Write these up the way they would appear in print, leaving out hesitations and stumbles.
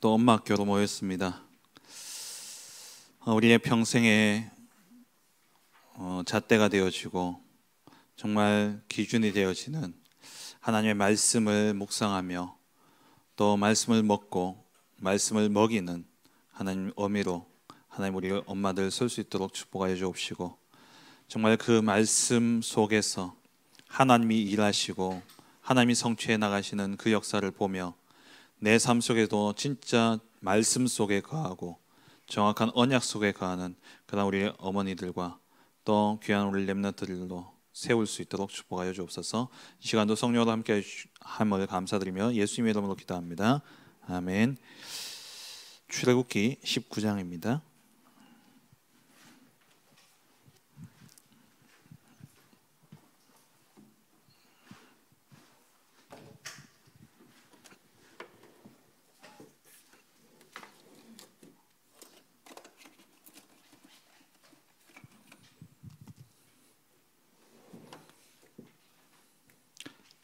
또 엄마 학교로 모였습니다. 우리의 평생에 잣대가 되어지고 정말 기준이 되어지는 하나님의 말씀을 묵상하며 또 말씀을 먹고 말씀을 먹이는 하나님 어미로 하나님 우리 엄마들 설 수 있도록 축복하여 주옵시고, 정말 그 말씀 속에서 하나님이 일하시고 하나님이 성취해 나가시는 그 역사를 보며 내 삶 속에도 진짜 말씀 속에 거하고 정확한 언약 속에 거하는 그런 우리 어머니들과 또 귀한 우리 렘넌트들로 세울 수 있도록 축복하여 주옵소서. 이 시간도 성령으로 함께 함을 감사드리며 예수님의 이름으로 기도합니다. 아멘. 출애굽기 19장입니다.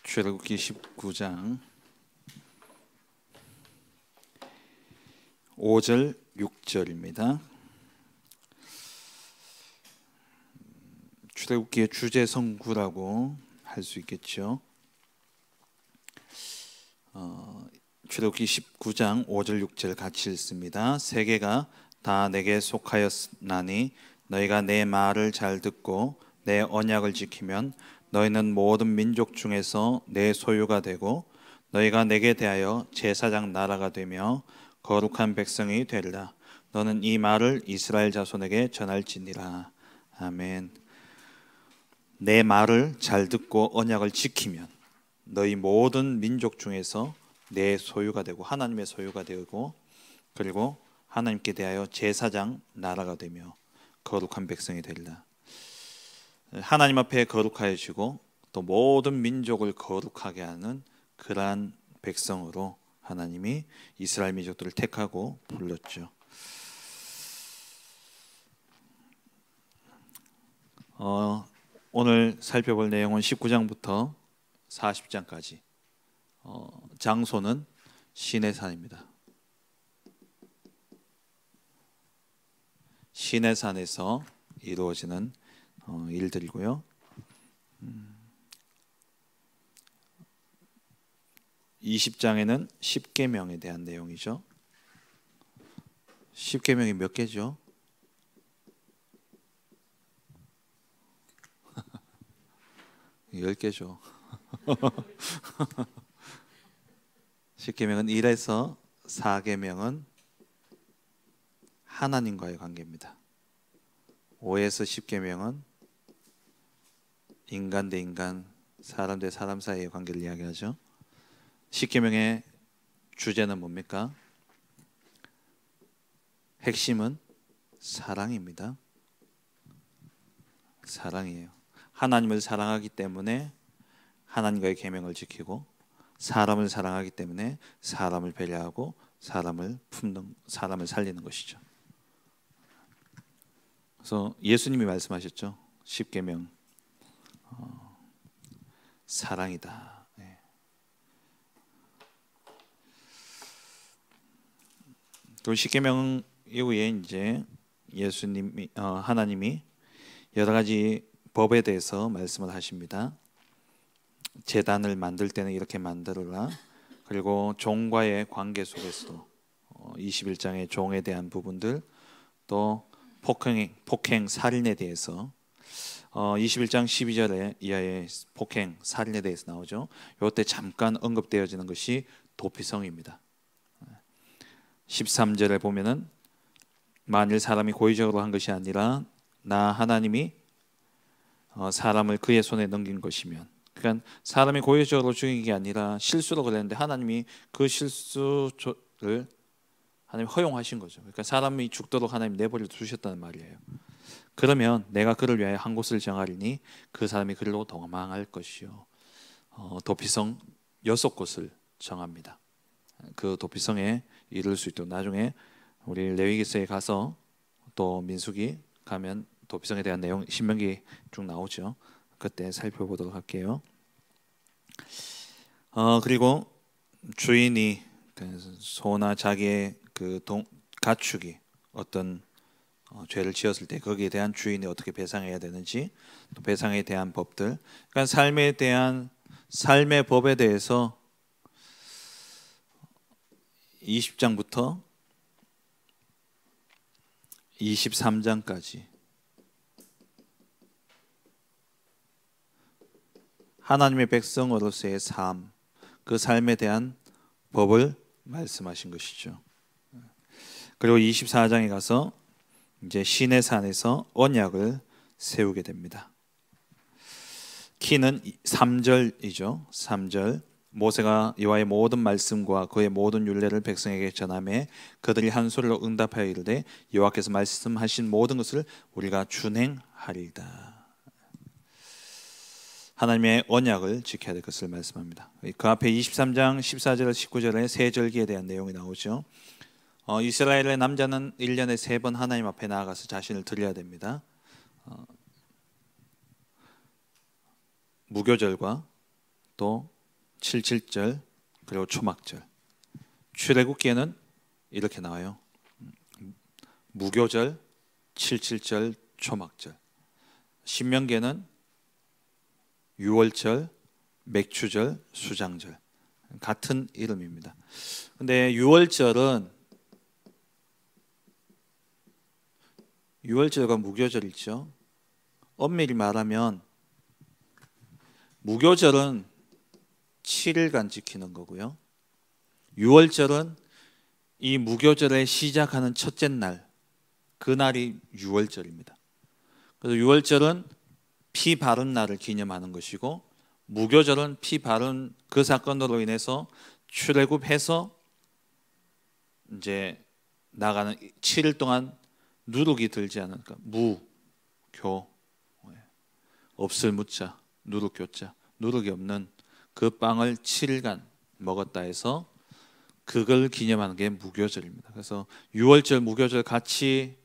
출애굽기 19장 5절 6절입니다. 출애굽기의 주제 성구라고 할 수 있겠죠. 출애굽기 19장 5절 6절 같이 읽습니다. 세계가 다 내게 속하였나니 너희가 내 말을 잘 듣고 내 언약을 지키면 너희는 모든 민족 중에서 내 소유가 되고 너희가 내게 대하여 제사장 나라가 되며 거룩한 백성이 되리라. 너는 이 말을 이스라엘 자손에게 전할지니라. 아멘. 내 말을 잘 듣고 언약을 지키면 너희 모든 민족 중에서 내 소유가 되고 하나님의 소유가 되고, 그리고 하나님께 대하여 제사장 나라가 되며 거룩한 백성이 되리라. 하나님 앞에 거룩하여지고 또 모든 민족을 거룩하게 하는 그러한 백성으로 하나님이 이스라엘 민족들을 택하고 불렀죠. 오늘 살펴볼 내용은 19장부터 40장까지. 장소는 시내산입니다. 시내산에서 이루어지는 일들이고요. 20장에는 십계명에 대한 내용이죠. 십계명이 몇 개죠? 10개죠. 십계명은 1에서 4계명은 하나님과의 관계입니다. 5에서 10계명은 인간 대 인간, 사람 대 사람 사이의 관계를 이야기하죠. 10계명의 주제는 뭡니까? 핵심은 사랑입니다. 사랑이에요. 하나님을 사랑하기 때문에 하나님과의 계명을 지키고, 사람을 사랑하기 때문에 사람을 배려하고 사람을 품는, 사람을 살리는 것이죠. 그래서 예수님이 말씀하셨죠. 십계명 사랑이다. 네. 또 십계명 이후에 이제 예수님이 하나님이 여러 가지 법에 대해서 말씀을 하십니다. 제단을 만들 때는 이렇게 만들어라. 그리고 종과의 관계 속에서도 21장의 종에 대한 부분들, 또 폭행, 살인에 대해서 21장 12절에 이하의 폭행, 살인에 대해서 나오죠. 이때 잠깐 언급되어지는 것이 도피성입니다. 13절에 보면은 만일 사람이 고의적으로 한 것이 아니라 나 하나님이 사람을 그의 손에 넘긴 것이면, 그러니까 사람이 고의적으로 죽인 게 아니라 실수로 그랬는데 하나님이 그 실수를 하나님 허용하신 거죠. 그러니까 사람이 죽도록 하나님 내버려 두셨다는 말이에요. 그러면 내가 그를 위하여 한 곳을 정하리니 그 사람이 그리로 도망할 것이요. 도피성 6곳을 정합니다. 그 도피성에 이를 수 있도록 나중에 우리 레위기서에 가서 또 민수기 가면 도피성에 대한 내용 신명기 쭉 나오죠. 그때 살펴보도록 할게요. 그리고 주인이 그래서 소나 자기의 가축이 어떤 죄를 지었을 때 거기에 대한 주인이 어떻게 배상해야 되는지, 또 배상에 대한 법들, 그러니까 삶에 대한 삶의 법에 대해서 20장부터 23장까지 하나님의 백성으로서의 삶, 그 삶에 대한 법을 말씀하신 것이죠. 그리고 24장에 가서 이제 시내산에서 언약을 세우게 됩니다. 키는 3절이죠. 3절. 모세가 여호와의 모든 말씀과 그의 모든 율례를 백성에게 전하매 그들이 한 소리로 응답하여 이르되 여호와께서 말씀하신 모든 것을 우리가 준행하리이다. 하나님의 언약을 지켜야 될 것을 말씀합니다. 그 앞에 23장 14절 19절에 세 절기에 대한 내용이 나오죠. 이스라엘의 남자는 1년에 3번 하나님 앞에 나아가서 자신을 드려야 됩니다. 무교절과 또 77절 그리고 초막절. 출애굽기에는 이렇게 나와요. 무교절, 77절, 초막절. 신명기에는 유월절, 맥추절, 수장절. 같은 이름입니다. 근데 유월절과 무교절 있죠. 엄밀히 말하면 무교절은 7일간 지키는 거고요. 유월절은 이 무교절에 시작하는 첫째 날, 그날이 유월절입니다. 그래서 유월절은 피 바른 날을 기념하는 것이고, 무교절은 피 바른 그 사건으로 인해서 출애굽해서 이제 나가는 7일 동안 누룩이 들지 않은, 그러니까 무교, 없을 무자, 누룩교자, 누룩이 없는 그 빵을 7일간 먹었다 해서 그걸 기념하는 게 무교절입니다. 그래서 유월절, 무교절 같이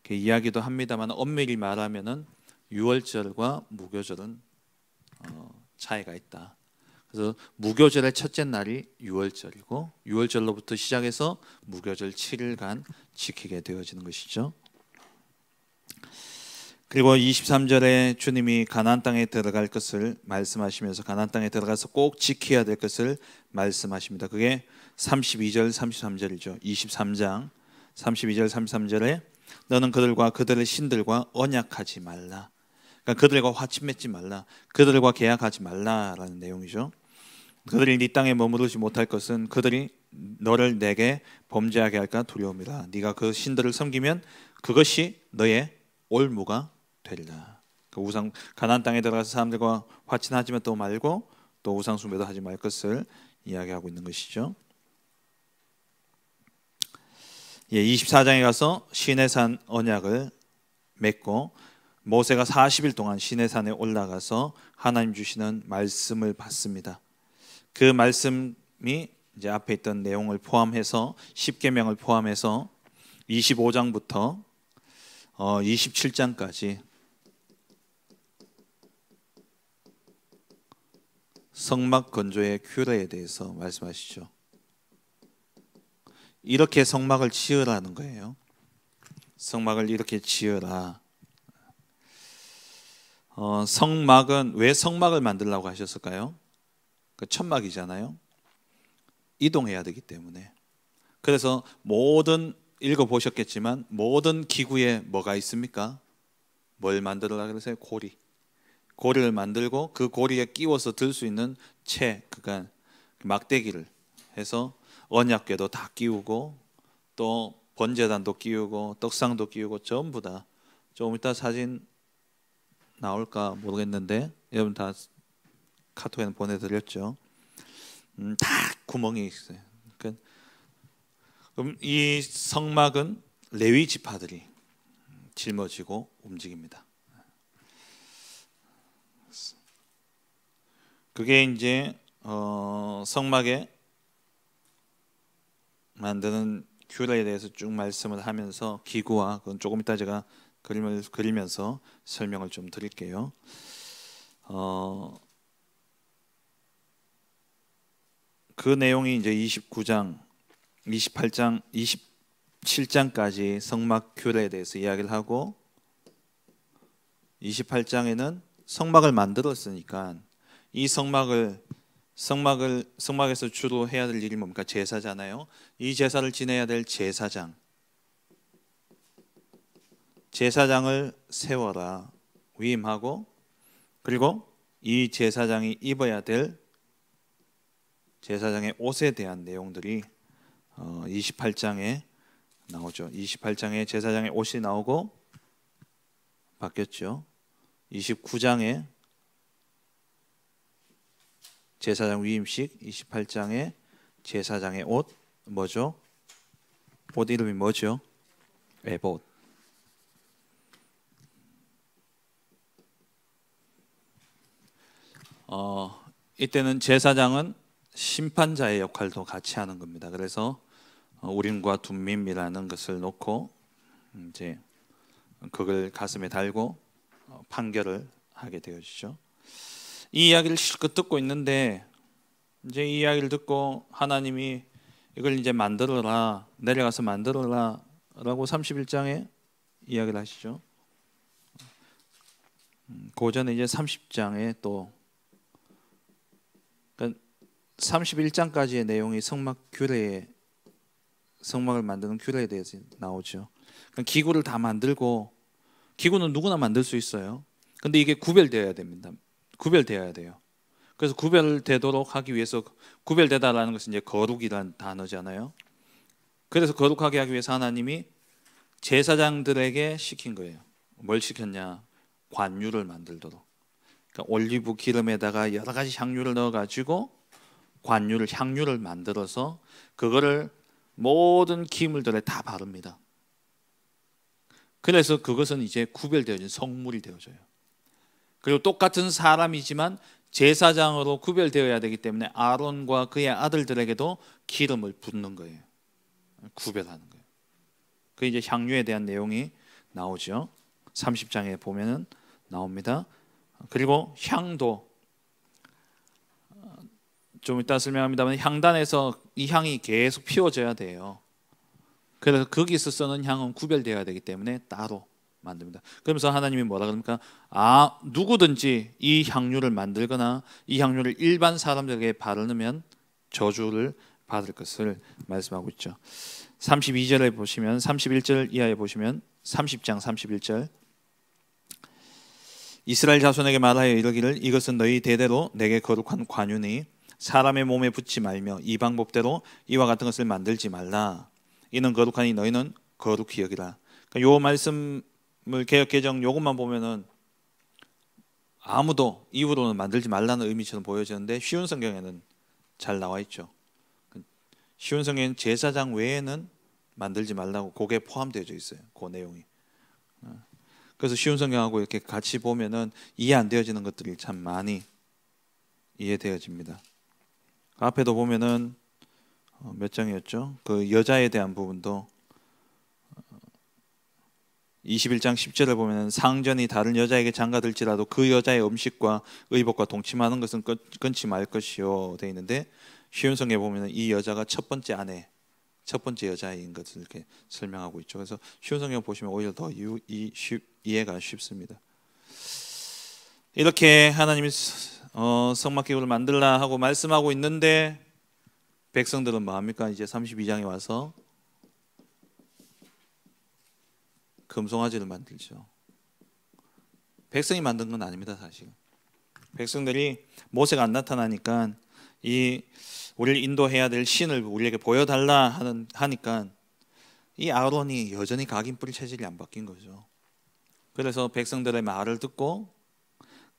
이야기도 합니다만 엄밀히 말하면은 유월절과 무교절은 차이가 있다. 그래서 무교절의 첫째 날이 유월절이고 유월절로부터 시작해서 무교절 7일간 지키게 되어지는 것이죠. 그리고 23절에 주님이 가나안 땅에 들어갈 것을 말씀하시면서 가나안 땅에 들어가서 꼭 지켜야 될 것을 말씀하십니다. 그게 32절 33절이죠. 23장 32절 33절에 너는 그들과 그들의 신들과 언약하지 말라. 그러니까 그들과 화친 맺지 말라. 그들과 계약하지 말라라는 내용이죠. 그들이 네 땅에 머무르지 못할 것은 그들이 너를 내게 범죄하게 할까 두려움이라. 네가 그 신들을 섬기면 그것이 너의 올무가 되리라. 그 우상 가나안 땅에 들어가서 사람들과 화친하지만 또 말고 또 우상 숭배도 하지 말 것을 이야기하고 있는 것이죠. 24장에 가서 시내산 언약을 맺고 모세가 40일 동안 시내산에 올라가서 하나님 주시는 말씀을 받습니다. 그 말씀이 이제 앞에 있던 내용을 포함해서 10계명을 포함해서 25장부터 27장까지 성막 건조의 규례에 대해서 말씀하시죠. 이렇게 성막을 지으라는 거예요. 성막을 이렇게 지으라. 성막은 왜 성막을 만들라고 하셨을까요? 그 천막이잖아요. 이동해야 되기 때문에. 그래서 모든 읽어보셨겠지만 모든 기구에 뭐가 있습니까? 뭘 만들으려고 그러세요? 고리를 만들고 그 고리에 끼워서 들 수 있는 그러니까 막대기를 해서 언약궤도 다 끼우고 또 번제단도 끼우고 떡상도 끼우고 전부 다. 좀 이따 사진 나올까 모르겠는데 여러분 다 카톡에는 보내드렸죠. 다 구멍이 있어요. 그러니까 그럼 이 성막은 레위 지파들이 짊어지고 움직입니다. 그게 이제 성막에 만드는 규례에 대해서 쭉 말씀을 하면서 기구와 그건 조금 이따 제가 그림을 그리면서 설명을 좀 드릴게요. 그 내용이 이제 29장 28장 27장까지 성막 규례에 대해서 이야기를 하고 28장에는 성막을 만들었으니까 이 성막에서 주로 해야 될 일이 뭡니까? 제사잖아요. 이 제사를 지내야 될 제사장을 세워라 위임하고, 그리고 이 제사장이 입어야 될 제사장의 옷에 대한 내용들이 28장에 나오죠. 28장에 제사장의 옷이 나오고 바뀌었죠. 29장에 제사장 위임식, 28장에 제사장의 옷 뭐죠? 옷 이름이 뭐죠? 에봇. 이때는 제사장은 심판자의 역할도 같이 하는 겁니다. 그래서 우림과 둠밈이라는 것을 놓고 이제 그걸 가슴에 달고 판결을 하게 되어지죠. 이 이야기를 실컷 듣고 있는데 이제 이 이야기를 듣고 하나님이 이걸 이제 만들어라, 내려가서 만들어라 라고 31장에 이야기를 하시죠. 그 전에 이제 30장에 또 31장까지의 내용이 성막을 만드는 규례에 대해서 나오죠. 기구를 다 만들고, 기구는 누구나 만들 수 있어요. 근데 이게 구별되어야 됩니다. 구별되어야 돼요. 그래서 구별되도록 하기 위해서, 구별되다라는 것은 이제 거룩이라는 단어잖아요. 그래서 거룩하게 하기 위해서 하나님이 제사장들에게 시킨 거예요. 뭘 시켰냐? 관유를 만들도록. 그러니까 올리브 기름에다가 여러 가지 향유를 넣어가지고 향유를 만들어서 그거를 모든 기물들에 다 바릅니다. 그래서 그것은 이제 구별되어진 성물이 되어져요. 그리고 똑같은 사람이지만 제사장으로 구별되어야 되기 때문에 아론과 그의 아들들에게도 기름을 붓는 거예요. 구별하는 거예요. 그 이제 향유에 대한 내용이 나오죠. 30장에 보면은 나옵니다. 그리고 향도 좀 이따 설명합니다만 향단에서 이 향이 계속 피워져야 돼요. 그래서 거기서 쓰는 향은 구별되어야 되기 때문에 따로 만듭니다. 그러면서 하나님이 뭐라 그럽니까? 누구든지 이 향유를 만들거나 이 향유를 일반 사람들에게 바르면 저주를 받을 것을 말씀하고 있죠. 32절에 보시면 31절 이하에 보시면 30장 31절 이스라엘 자손에게 말하여 이르기를 이것은 너희 대대로 내게 거룩한 관유니 사람의 몸에 붙지 말며 이 방법대로 이와 같은 것을 만들지 말라. 이는 거룩하니 너희는 거룩히 여기라. 그러니까 요 말씀을 개역개정 요것만 보면은 아무도 이후로는 만들지 말라는 의미처럼 보여지는데 쉬운 성경에는 잘 나와 있죠. 쉬운 성경에는 제사장 외에는 만들지 말라고 그게 포함되어 있어요. 그 내용이. 그래서 쉬운 성경하고 이렇게 같이 보면은 이해 안 되어지는 것들이 참 많이 이해되어집니다. 앞에도 보면은 몇 장이었죠? 그 여자에 대한 부분도 21장 10절을 보면 상전이 다른 여자에게 장가들지라도 그 여자의 음식과 의복과 동침하는 것은 끊지 말 것이요 되어 있는데 쉬운 성경에 보면 이 여자가 첫 번째 아내, 첫 번째 여자인 것을 이렇게 설명하고 있죠. 그래서 쉬운 성경 보시면 오히려 더 이해가 쉽습니다. 이렇게 하나님이 성막기구를 만들라 하고 말씀하고 있는데 백성들은 뭐합니까? 이제 32장에 와서 금송아지를 만들죠. 백성이 만든 건 아닙니다. 사실 백성들이 모세가 안 나타나니까 우리를 인도해야 될 신을 우리에게 보여달라 하니까 이 아론이 여전히 각인뿌리 체질이 안 바뀐 거죠. 그래서 백성들의 말을 듣고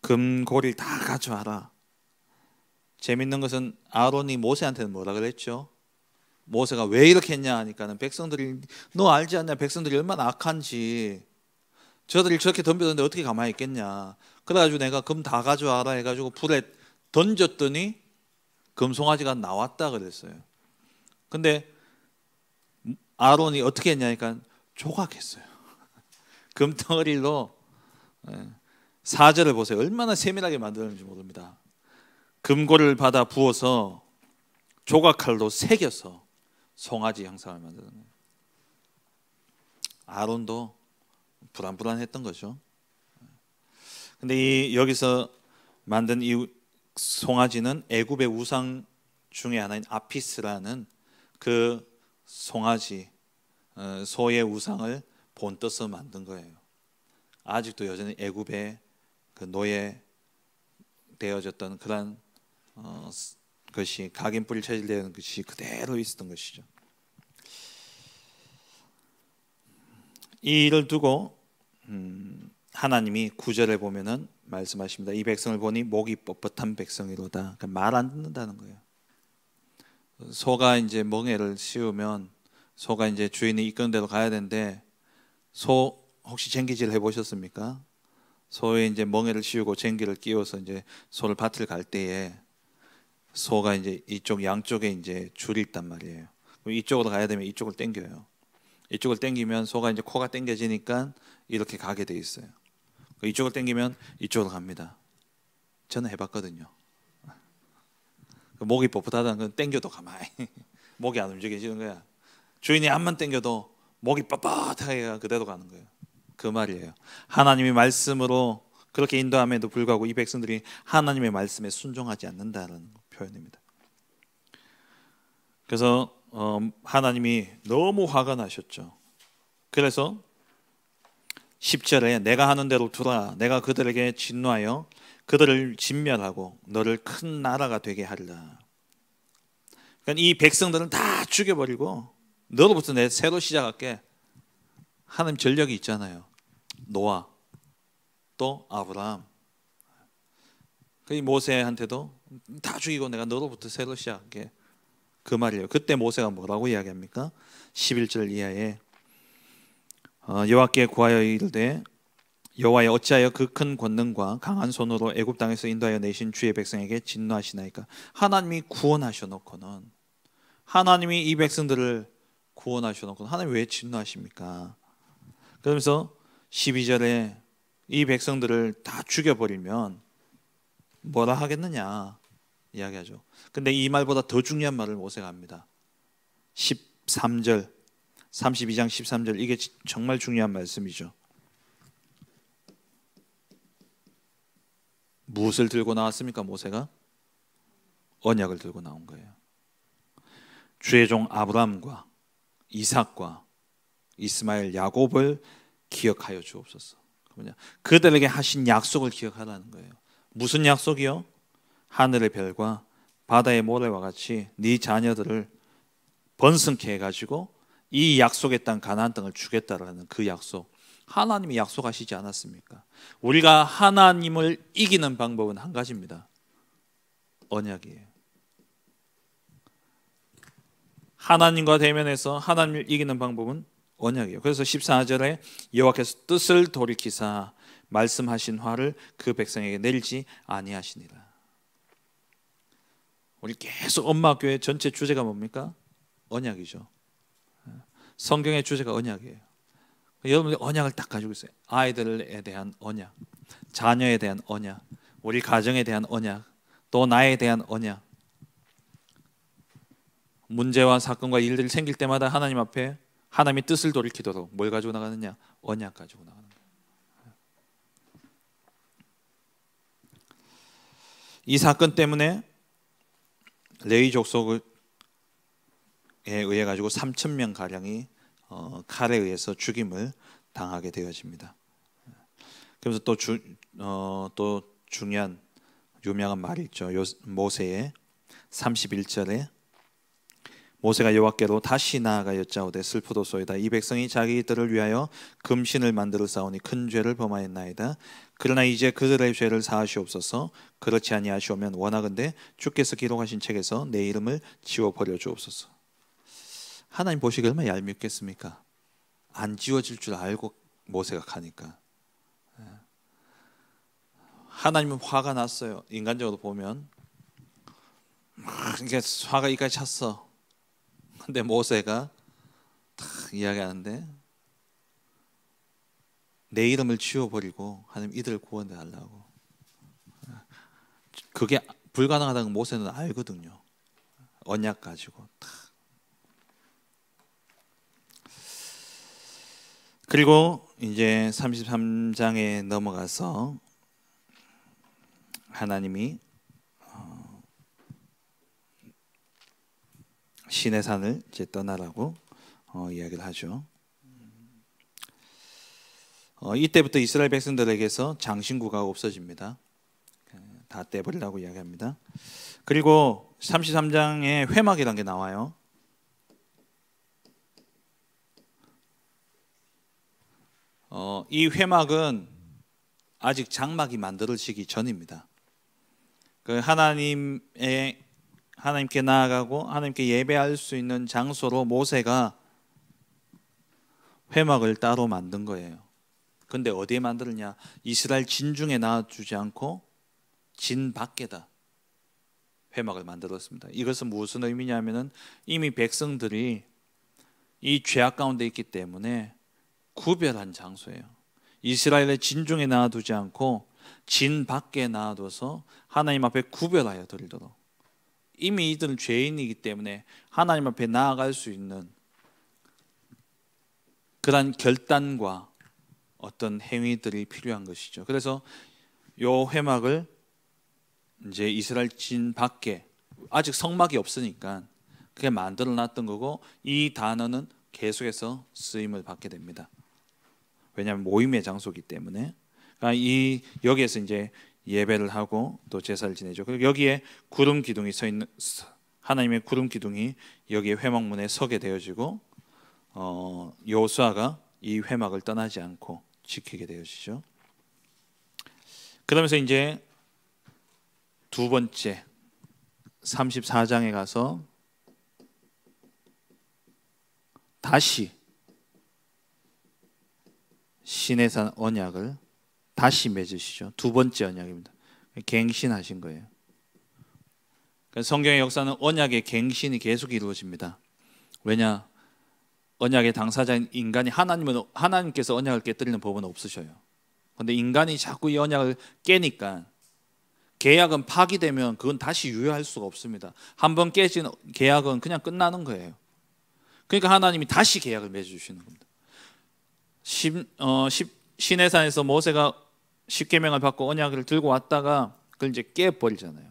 금고리를 다 가져와라. 재밌는 것은 아론이 모세한테는 뭐라 그랬죠? 모세가 왜 이렇게 했냐 하니까는 백성들이 너 알지 않냐? 백성들이 얼마나 악한지 저들이 저렇게 덤벼드는데 어떻게 가만히 있겠냐? 그래가지고 내가 금 다 가져와라 해가지고 불에 던졌더니 금송아지가 나왔다 그랬어요. 근데 아론이 어떻게 했냐니까 조각했어요. 금덩어리로 사절을 보세요. 얼마나 세밀하게 만들었는지 모릅니다. 금고를 받아 부어서 조각칼로 새겨서 송아지 형상을 만드는 거예요. 아론도 불안불안했던 거죠. 근데 여기서 만든 이 송아지는 애굽의 우상 중에 하나인 아피스라는 그 송아지, 소의 우상을 본떠서 만든 거예요. 아직도 여전히 애굽의 그 노예되어졌던 그런 것이, 각인뿔이 체질되는 것이 그대로 있었던 것이죠. 이 일을 두고 하나님이 9절에 보면은 말씀하십니다. 이 백성을 보니 목이 뻣뻣한 백성이로다. 그러니까 말 안 듣는다는 거예요. 소가 이제 멍에를 씌우면 소가 이제 주인이 이끄는 대로 가야 되는데, 소 혹시 쟁기질 해보셨습니까? 소에 이제 멍에를 씌우고 쟁기를 끼워서 이제 소를 밭을 갈 때에 소가 이제 이쪽 양쪽에 이제 줄이 있단 말이에요. 이쪽으로 가야 되면 이쪽을 당겨요. 이쪽을 당기면 소가 이제 코가 당겨지니까 이렇게 가게 돼 있어요. 이쪽을 당기면 이쪽으로 갑니다. 저는 해봤거든요. 목이 뻣뻣하다는 건 당겨도 가만히 목이 안 움직여지는 거야. 주인이 암만 당겨도 목이 뻣뻣하게 그대로 가는 거예요. 그 말이에요. 하나님의 말씀으로 그렇게 인도함에도 불구하고 이 백성들이 하나님의 말씀에 순종하지 않는다는 표현입니다. 그래서 하나님이 너무 화가 나셨죠. 그래서 10절에 내가 하는 대로 두라. 내가 그들에게 진노하여 그들을 진멸하고 너를 큰 나라가 되게 하리라. 그러니까 이 백성들은 다 죽여버리고 너로부터 내 새로 시작할게. 하나님 전력이 있잖아요. 노아 또 아브라함, 그 모세한테도 다 죽이고 내가 너로부터 새로 시작할게. 그 말이에요. 그때 모세가 뭐라고 이야기합니까? 11절 이하에 여호와께 구하여 이르되 여호와여 어찌하여 그 큰 권능과 강한 손으로 애굽 땅에서 인도하여 내신 주의 백성에게 진노하시나이까. 하나님이 구원하셔놓고는, 하나님이 이 백성들을 구원하셔놓고는 하나님 왜 진노하십니까? 그러면서 12절에 이 백성들을 다 죽여버리면 뭐라 하겠느냐 이야기하죠. 근데 이 말보다 더 중요한 말을 모세가 합니다. 13절, 32장 13절, 이게 정말 중요한 말씀이죠. 무엇을 들고 나왔습니까? 모세가 언약을 들고 나온 거예요. 주의 종 아브라함과 이삭과 이스마엘, 야곱을 기억하여 주옵소서. 그들에게 하신 약속을 기억하라는 거예요. 무슨 약속이요? 하늘의 별과 바다의 모래와 같이 네 자녀들을 번성케 해가지고 이 약속의 땅 가나안 땅을 주겠다라는 그 약속. 하나님이 약속하시지 않았습니까? 우리가 하나님을 이기는 방법은 한 가지입니다. 언약이에요. 하나님과 대면해서 하나님을 이기는 방법은 언약이에요. 그래서 14절에 여호와께서 뜻을 돌이키사 말씀하신 화를 그 백성에게 내리지 아니하시니라. 우리 계속 엄마 교회 전체 주제가 뭡니까? 언약이죠. 성경의 주제가 언약이에요. 여러분들 언약을 딱 가지고 있어요. 아이들에 대한 언약, 자녀에 대한 언약, 우리 가정에 대한 언약, 또 나에 대한 언약. 문제와 사건과 일들이 생길 때마다 하나님 앞에 하나님의 뜻을 돌이키도록 뭘 가지고 나가느냐? 언약 가지고 나가는 거예요. 이 사건 때문에 레위 족속에 의해 가지고 3,000명 가량이 칼에 의해서 죽임을 당하게 되어집니다. 그래서 또 중요한 유명한 말이 있죠. 모세의 31절에 모세가 여호와께로 다시 나아가 여짜오되 슬프도소이다. 이 백성이 자기들을 위하여 금신을 만들어 싸우니 큰 죄를 범하였나이다. 그러나 이제 그들의 죄를 사하시옵소서. 그렇지 아니하시오면 원하건대 주께서 기록하신 책에서 내 이름을 지워버려 주옵소서. 하나님 보시기에 얼마나 얄밉겠습니까? 안 지워질 줄 알고 모세가 가니까. 하나님은 화가 났어요. 인간적으로 보면 이게 화가 이까지 찼어. 근데 모세가 딱 이야기하는데 내 이름을 지워버리고 하나님 이들을 구원해 달라고. 그게 불가능하다는 걸 모세는 알거든요. 언약 가지고 딱. 그리고 이제 33장에 넘어가서 하나님이 시내산을 이제 떠나라고 이야기를 하죠. 이때부터 이스라엘 백성들에게서 장신구가 없어집니다. 다 떼버리라고 이야기합니다. 그리고 33장에 회막이라는 게 나와요. 이 회막은 아직 장막이 만들어지기 전입니다. 그 하나님께 나아가고 하나님께 예배할 수 있는 장소로 모세가 회막을 따로 만든 거예요. 근데 어디에 만들었냐? 이스라엘 진중에 놔두지 않고 진 밖에다 회막을 만들었습니다. 이것은 무슨 의미냐면은 이미 백성들이 이 죄악 가운데 있기 때문에 구별한 장소예요. 이스라엘의 진중에 놔두지 않고 진 밖에 놔둬서 하나님 앞에 구별하여 드리도록. 이미 이들은 죄인이기 때문에 하나님 앞에 나아갈 수 있는 그런 결단과 어떤 행위들이 필요한 것이죠. 그래서 요 회막을 이제 이스라엘 진 밖에, 아직 성막이 없으니까 그게 만들어 놨던 거고, 이 단어는 계속해서 쓰임을 받게 됩니다. 왜냐하면 모임의 장소이기 때문에. 그러니까 여기에서 이제 예배를 하고 또 제사를 지내죠. 그리고 여기에 구름 기둥이 서 있는, 하나님의 구름 기둥이 여기에 회막문에 서게 되어지고, 여호수아가 이 회막을 떠나지 않고 지키게 되어지죠. 그러면서 이제 두 번째 34장에 가서 다시 시내산 언약을 다시 맺으시죠. 두 번째 언약입니다. 갱신하신 거예요. 성경의 역사는 언약의 갱신이 계속 이루어집니다. 왜냐? 언약의 당사자인 인간이, 하나님께서 언약을 깨뜨리는 법은 없으셔요. 그런데 인간이 자꾸 이 언약을 깨니까 계약은 파기되면 그건 다시 유효할 수가 없습니다. 한번 깨진 계약은 그냥 끝나는 거예요. 그러니까 하나님이 다시 계약을 맺어주시는 겁니다. 시내산에서 모세가 십계명을 받고 언약을 들고 왔다가 그걸 이제 깨버리잖아요.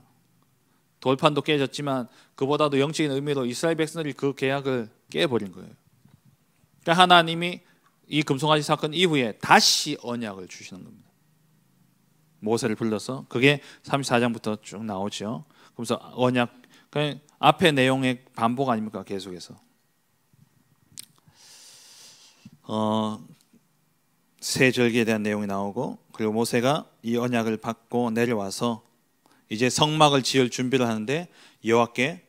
돌판도 깨졌지만 그보다도 영적인 의미로 이스라엘 백성들이 그 계약을 깨버린 거예요. 그러니까 하나님이 이 금송아지 사건 이후에 다시 언약을 주시는 겁니다. 모세를 불러서, 그게 34장부터 쭉 나오죠. 그래서 언약, 그러니까 앞의 내용의 반복 아닙니까? 계속해서 새 절기에 대한 내용이 나오고, 그리고 모세가 이 언약을 받고 내려와서 이제 성막을 지을 준비를 하는데 여호와께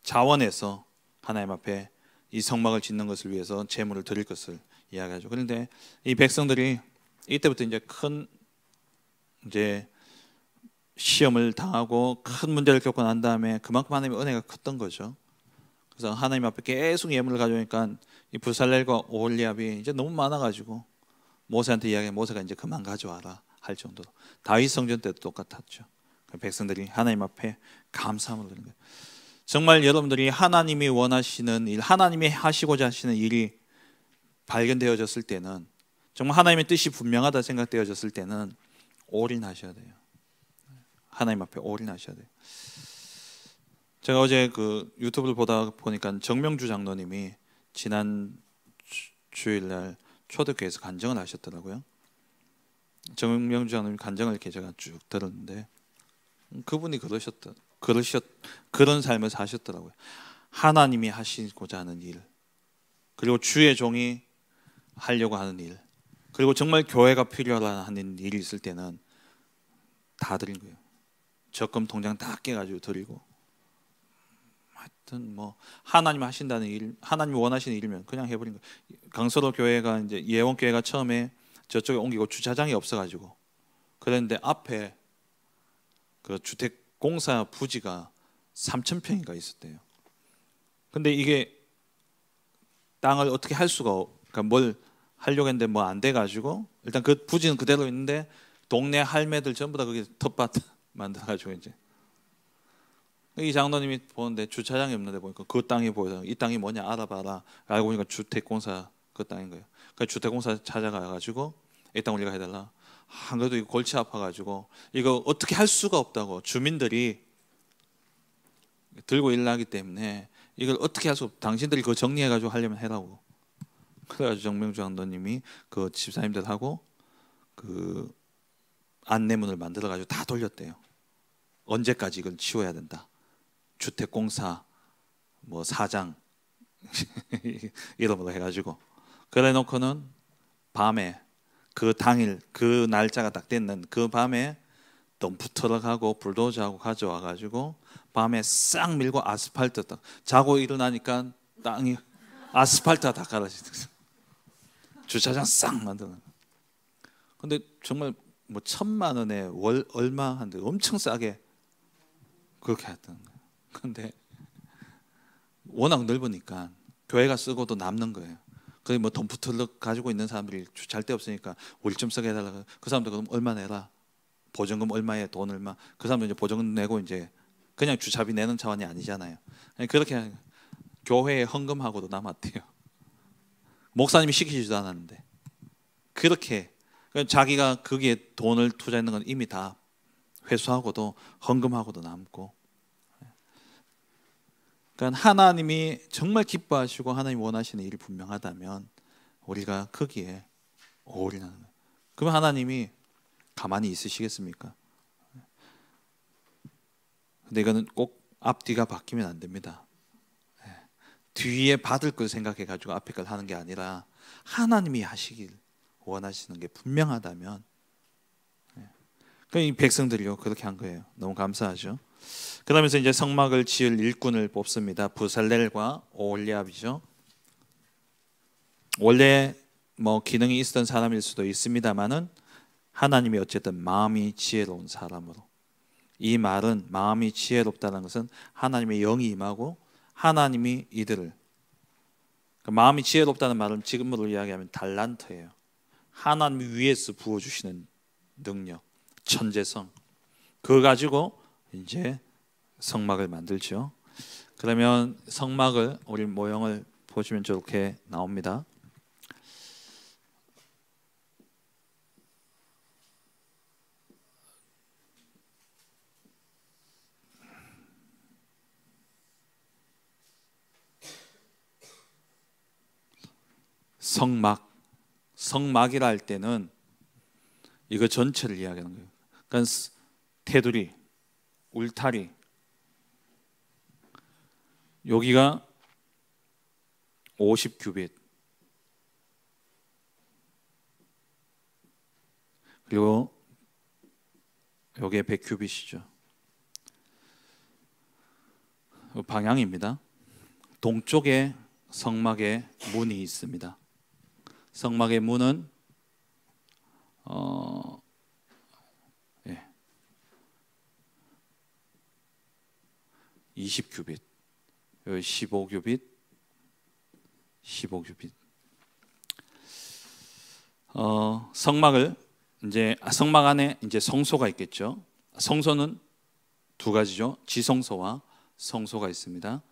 자원해서 하나님 앞에 이 성막을 짓는 것을 위해서 제물을 드릴 것을 이야기하죠. 그런데 이 백성들이 이때부터 이제 큰 시험을 당하고 큰 문제를 겪고 난 다음에 그만큼 하나님의 은혜가 컸던 거죠. 그래서 하나님 앞에 계속 예물을 가져오니까 이 부살렐과 오홀리압이 이제 너무 많아가지고 모세한테 이야기해, 모세가 이제 그만 가져와라 할 정도로. 다윗 성전 때도 똑같았죠. 백성들이 하나님 앞에 감사함을 드리는 거예요. 정말 여러분들이 하나님이 원하시는 일, 하나님이 하시고자 하시는 일이 발견되어졌을 때는, 정말 하나님의 뜻이 분명하다 생각되어졌을 때는 올인하셔야 돼요. 하나님 앞에 올인하셔야 돼요. 제가 어제 그 유튜브를 보다 보니까 정명주 장로님이 지난 주일날 초대교회에서 간증을 하셨더라고요. 정명주 장로님 간증을 이렇게 제가 쭉 들었는데, 그분이 그런 삶을 사셨더라고요. 하나님이 하시고자 하는 일, 그리고 주의 종이 하려고 하는 일, 그리고 정말 교회가 필요하는 일이 있을 때는 다 드린 거예요. 적금 통장 다 깨가지고 드리고, 하여튼 뭐 하나님 하신다는 일, 하나님이 원하시는 일이면 그냥 해버린 거예요. 강서로 교회가 이제 예원 교회가 처음에 저쪽에 옮기고 주차장이 없어가지고 그랬는데 앞에 그 주택 공사 부지가 3,000평인가 있었대요. 근데 이게 땅을 어떻게 할 수가, 그러니까 뭘 하려고 했는데 뭐 안 돼가지고 일단 그 부지는 그대로 있는데 동네 할매들 전부 다 거기 텃밭 만들어가지고 이제 이 장로님이 보는데 주차장이 없는데 보니까 그 땅이 보여서 이 땅이 뭐냐 알아봐라. 알고 보니까 주택공사 그 땅인 거예요. 그 주택공사 찾아가가지고 이 땅 우리가 해달라. 안 그래도 이거 골치 아파가지고 이거 어떻게 할 수가 없다고 주민들이 들고 일나기 때문에 이걸 어떻게 할 수 없. 당신들이 그거 정리해가지고 하려면 해라고. 그래가지고 정명주 장로님이 그 집사님들하고 그 안내문을 만들어가지고 다 돌렸대요. 언제까지 이걸 치워야 된다. 주택공사 뭐 사장 이름으로 해가지고 그래놓고는 밤에 그 당일 그 날짜가 딱 됐는 그 밤에 덤프트럭하고 불도저하고 가져와가지고 밤에 싹 밀고 아스팔트 딱 자고 일어나니까 땅이 아스팔트가 다 갈아지더라고요. 주차장 싹 만드는. 근데 정말 뭐 1,000만 원에 월 얼마 한데 엄청 싸게 그렇게 했던 거예요. 근데 워낙 넓으니까 교회가 쓰고도 남는 거예요. 그래 뭐 덤프트럭 가지고 있는 사람들이 주차할 데 없으니까 우리 좀 쓰게 해달라고. 그 사람들 그럼 얼마 내라. 보증금 얼마에 돈 얼마. 그 사람들 이제 보증금 내고 이제 그냥 주차비 내는 차원이 아니잖아요. 그렇게 교회에 헌금하고도 남았대요. 목사님이 시키지도 않았는데 그렇게 자기가 거기에 돈을 투자했는 건 이미 다 회수하고도 헌금하고도 남고. 그러니까 하나님이 정말 기뻐하시고 하나님 원하시는 일이 분명하다면 우리가 거기에 올인하는 거예요. 그러면 하나님이 가만히 있으시겠습니까? 근데 이거는 꼭 앞뒤가 바뀌면 안 됩니다. 뒤에 받을 걸 생각해 가지고 앞에 걸 하는 게 아니라 하나님이 하시길 원하시는 게 분명하다면, 이 백성들이요 그렇게 한 거예요. 너무 감사하죠. 그러면서 이제 성막을 지을 일꾼을 뽑습니다. 부살렐과 오홀리압이죠. 원래 뭐 기능이 있었던 사람일 수도 있습니다만은 하나님이 어쨌든 마음이 지혜로운 사람으로. 이 말은 마음이 지혜롭다는 것은 하나님의 영이 임하고 하나님이 이들을, 마음이 지혜롭다는 말은 지금으로 이야기하면 달란트예요. 하나님 위에서 부어주시는 능력, 천재성. 그거 가지고 이제 성막을 만들죠. 그러면 성막을 우리 모형을 보시면 저렇게 나옵니다. 성막이라 할 때는 이거 전체를 이야기하는 거예요. 그러니까 테두리, 울타리, 여기가 50규빗, 그리고 여기에 100규빗이죠. 방향입니다. 동쪽에 성막에 문이 있습니다. 성막의 문은 20규빗, 15규빗, 15규빗. 성막을 이제 성막 안에 이제 성소가 있겠죠. 성소는 두 가지죠. 지성소와 성소가 있습니다.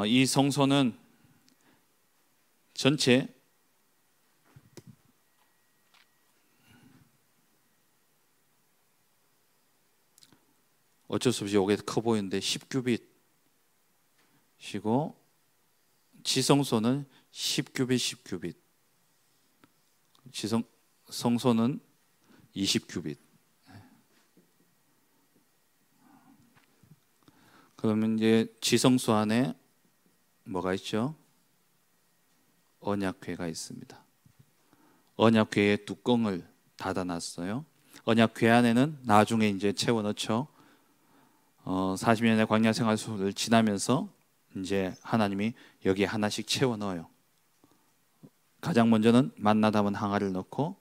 이 성소는 전체 어쩔 수 없이 이게 커 보이는데 10규빗이고 지성소는 10규빗, 10규빗. 성소는 20규빗. 그러면 이제 지성소 안에 뭐가 있죠? 언약궤가 있습니다. 언약궤의 뚜껑을 닫아놨어요. 언약궤 안에는 나중에 이제 채워 넣죠. 40년의 광야 생활을 지나면서 이제 하나님이 여기에 하나씩 채워 넣어요. 가장 먼저는 만나 담은 항아리를 넣고,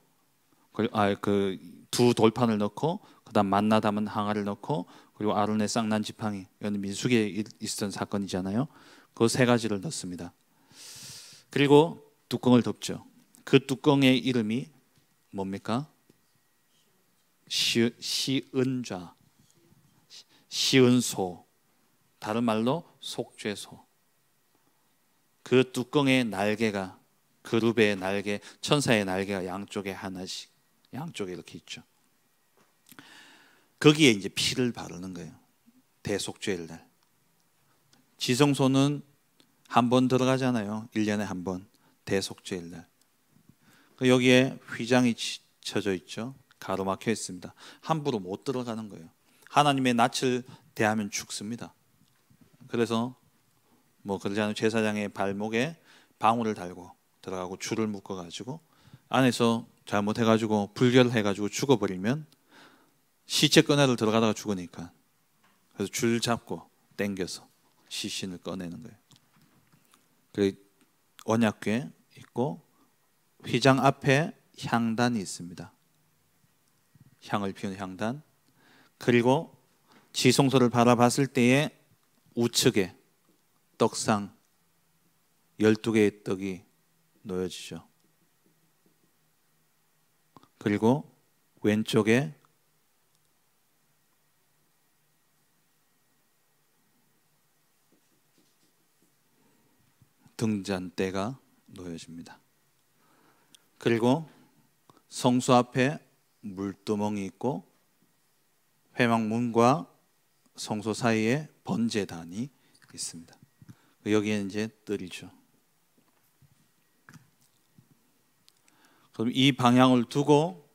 그 두 돌판을 넣고, 그다음 만나 담은 항아리를 넣고, 그리고 아론의 쌍난 지팡이, 이건 민수기에 있었던 사건이잖아요. 그 세 가지를 넣습니다. 그리고 뚜껑을 덮죠. 그 뚜껑의 이름이 뭡니까? 시은좌, 시은소, 다른 말로 속죄소. 그 뚜껑의 날개가 그룹의 날개, 천사의 날개가 양쪽에 하나씩, 양쪽에 이렇게 있죠. 거기에 이제 피를 바르는 거예요. 대속죄일 날. 지성소는 한 번 들어가잖아요. 1년에 한 번. 대속죄일 날. 여기에 휘장이 쳐져 있죠. 가로막혀 있습니다. 함부로 못 들어가는 거예요. 하나님의 낯을 대하면 죽습니다. 그래서 그러지 제사장의 발목에 방울을 달고 들어가고 줄을 묶어 가지고 안에서 잘못해 가지고 불결해 가지고 죽어버리면 시체 꺼내러 들어가다가 죽으니까, 그래서 줄 잡고 당겨서 시신을 꺼내는 거예요. 그 언약궤 있고 휘장 앞에 향단이 있습니다. 향을 피우는 향단. 그리고 지성소를 바라봤을 때에 우측에 떡상 12개의 떡이 놓여지죠. 그리고 왼쪽에 등잔대가 놓여집니다. 그리고 성소 앞에 물두멍이 있고 회막문과 성소 사이에 번제단이 있습니다. 여기에 이제 뜰이죠. 그럼 이 방향을 두고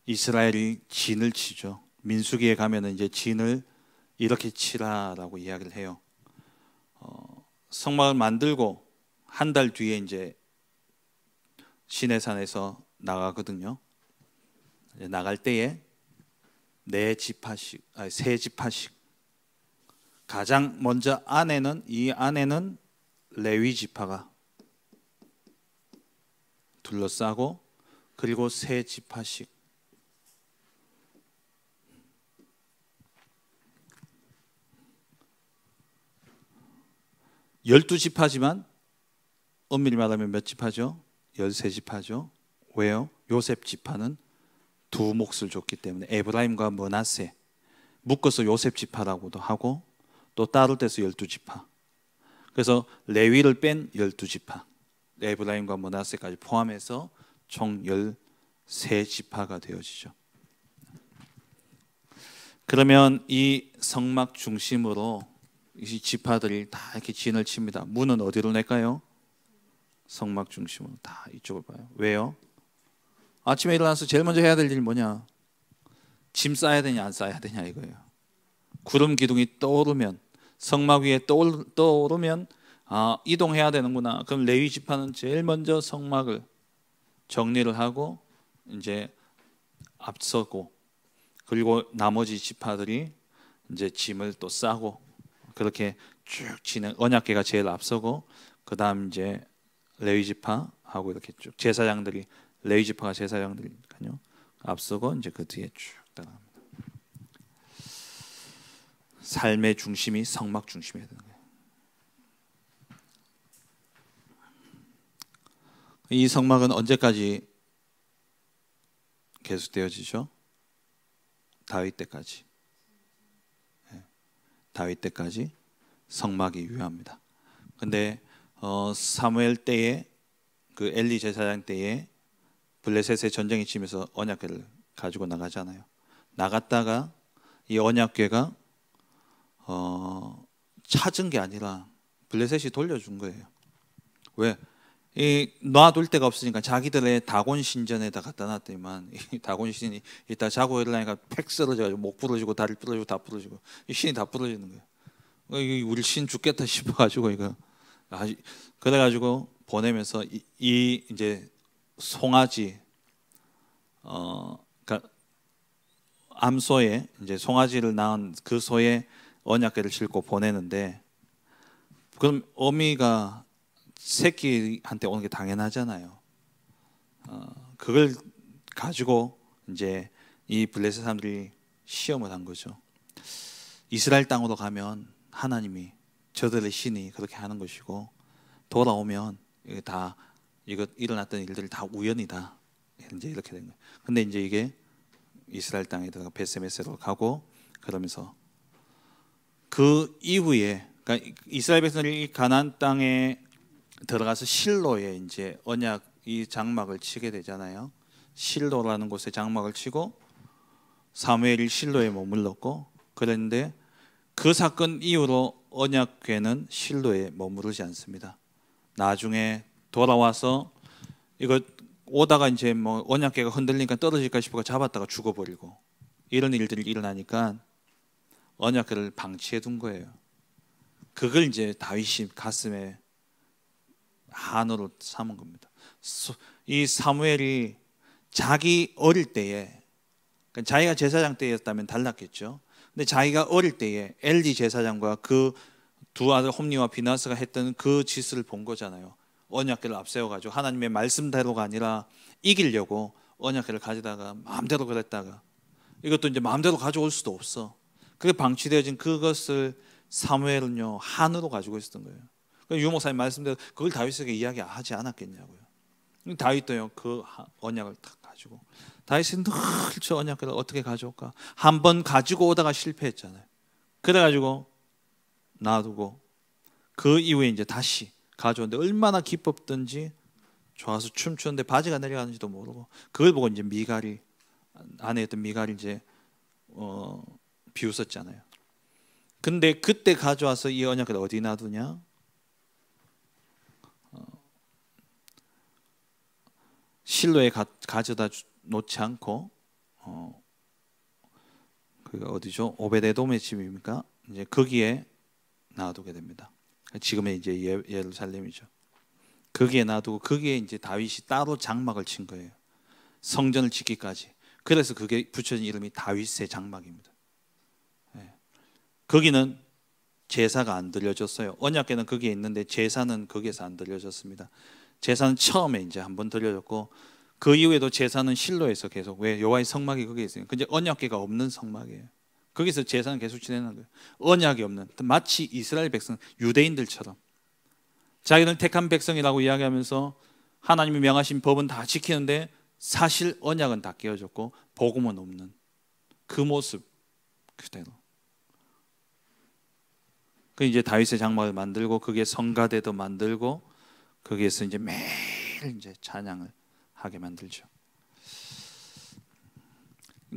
이스라엘이 진을 치죠. 민수기에 가면은 이제 진을 이렇게 치라라고 이야기를 해요. 성막을 만들고 한 달 뒤에 이제 시내산에서 나가거든요. 나갈 때에 세 지파씩. 가장 먼저 이 안에는 레위 지파가 둘러싸고, 그리고 세 지파씩. 열두 지파지만 엄밀히 말하면 몇 지파죠? 13지파죠. 왜요? 요셉 지파는 두 몫을 줬기 때문에. 에브라임과 므낫세, 묶어서 요셉 지파라고도 하고 또 따로 떼서 12지파. 그래서 레위를 뺀 12지파, 에브라임과 므낫세까지 포함해서 총 13지파가 되어지죠. 그러면 이 성막 중심으로 이 지파들이 다 이렇게 진을 칩니다. 문은 어디로 낼까요? 성막 중심으로 다 이쪽을 봐요. 왜요? 아침에 일어나서 제일 먼저 해야 될 일이 뭐냐? 짐 싸야 되냐 안 싸야 되냐 이거예요. 구름 기둥이 떠오르면, 성막 위에 떠오르면 이동해야 되는구나. 그럼 레위 지파는 제일 먼저 성막을 정리를 하고 이제 앞서고, 그리고 나머지 지파들이 이제 짐을 또 싸고, 그렇게 쭉 언약궤가 제일 앞서고, 그 다음 이제 레위 지파하고 이렇게 쭉 제사장들이, 레위 지파가 제사장들이니까요, 앞서고 이제 그 뒤에 쭉 따라갑니다. 삶의 중심이 성막 중심이어야 되는 거예요. 이 성막은 언제까지 계속되어지죠? 다윗 때까지. 다윗 때까지 성막이 유효합니다. 근데 사무엘 때에, 그 엘리 제사장 때에 블레셋의 전쟁이 치면서 언약궤를 가지고 나가잖아요. 나갔다가 이 언약궤가 찾은 게 아니라 블레셋이 돌려준 거예요. 왜? 놔둘 데가 없으니까 자기들의 다곤 신전에다 갖다 놨더니만 이 다곤 신이 이따 자고 일어나니까 팩 쓰러져가지고 목 부러지고 다리 부러지고 다 부러지고 이 신이 다 부러지는 거예요. 우리 신 죽겠다 싶어가지고 이거 그래가지고 보내면서 이 이제 송아지, 그러니까 암소에 이제 송아지를 낳은 그 소에 언약궤를 싣고 보내는데, 그럼 어미가 새끼한테 오는 게 당연하잖아요. 그걸 가지고 이제 이 블레셋 사람들이 시험을 한 거죠. 이스라엘 땅으로 가면 하나님이, 저들의 신이 그렇게 하는 것이고, 돌아오면 이거 일어났던 일들이 다 우연이다. 이제 이렇게 된 거예요. 근데 이제 이게 이스라엘 땅에 들어가 베스메세로 가고, 그러면서 그 이후에, 그러니까 이스라엘 백성들이 가나안 땅에 들어가서 실로에 이제 언약 이 장막을 치게 되잖아요. 실로라는 곳에 장막을 치고 사무엘이 실로에 머물렀고 그랬는데 그 사건 이후로 언약궤는 실로에 머무르지 않습니다. 나중에 돌아와서 이거 오다가 이제 뭐 언약궤가 흔들리니까 떨어질까 싶어서 잡았다가 죽어버리고 이런 일들이 일어나니까 언약궤를 방치해 둔 거예요. 그걸 이제 다윗이 가슴에 한으로 삼은 겁니다. 이 사무엘이 자기 어릴 때에, 그러니까 자기가 제사장 때였다면 달랐겠죠. 근데 자기가 어릴 때에 엘리 제사장과 그 두 아들 홈니와 비나스가 했던 그 짓을 본 거잖아요. 언약궤를 앞세워가지고 하나님의 말씀대로가 아니라 이기려고 언약궤를 가져다가 마음대로 그랬다가 이것도 이제 마음대로 가져올 수도 없어. 그게 방치되어진 그것을 사무엘은요 한으로 가지고 있었던 거예요. 유 목사님 말씀대로 그걸 다윗에게 이야기하지 않았겠냐고요. 다윗도요 그 언약을 딱 가지고 다윗은 늘 저 언약궤를 어떻게 가져올까 한 번 가지고 오다가 실패했잖아요. 그래가지고 놔두고 그 이후에 이제 다시 가져오는데 얼마나 기뻤든지 좋아서 춤추는데 바지가 내려가는지도 모르고 그걸 보고 이제 미갈이 아내였던 미갈이 이제 비웃었잖아요. 근데 그때 가져와서 이 언약궤를 어디 놔두냐? 실로에 가져다 놓지 않고 그가 어디죠? 오베데돔의 집입니까? 이제 거기에 놔두게 됩니다. 지금의 이제 예루살렘이죠. 거기에 놔두고 거기에 이제 다윗이 따로 장막을 친 거예요. 성전을 짓기까지. 그래서 그게 붙여진 이름이 다윗의 장막입니다. 거기는 제사가 안 드려졌어요. 언약궤는 거기에 있는데 제사는 거기에서 안 드려졌습니다. 제사는 처음에 이제 한번 드려졌고 그 이후에도 제사는 실로에서 계속 왜 여호와의 성막이 거기에 있어요. 근데 언약궤가 없는 성막이에요. 거기서 제사는 계속 지내는 거예요. 언약이 없는 마치 이스라엘 백성 유대인들처럼 자기들 택한 백성이라고 이야기하면서 하나님이 명하신 법은 다 지키는데 사실 언약은 다 깨어졌고 복음은 없는 그 모습 그대로. 그 이제 다윗의 장막을 만들고 거기에 성가대도 만들고 거기에서 이제 매일 이제 찬양을 하게 만들죠.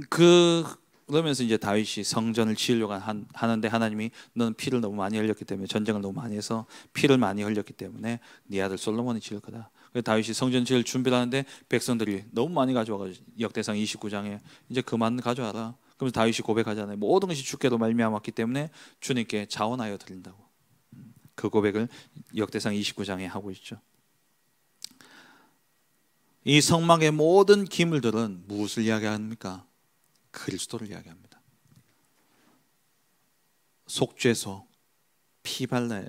그러면서 이제 다윗이 성전을 지으려고 하는데 하나님이 너는 피를 너무 많이 흘렸기 때문에 전쟁을 너무 많이 해서 피를 많이 흘렸기 때문에 네 아들 솔로몬이 지을 거다. 그래서 다윗이 성전 지을 준비를 하는데 백성들이 너무 많이 가져와가지고 역대상 29장에 이제 그만 가져와라. 그러면서 다윗이 고백하잖아요. 모든 것이 주께로 말미암았기 때문에 주님께 자원하여 드린다고. 그 고백을 역대상 29장에 하고 있죠. 이 성막의 모든 기물들은 무엇을 이야기합니까? 그리스도를 이야기합니다. 속죄소, 피 발라야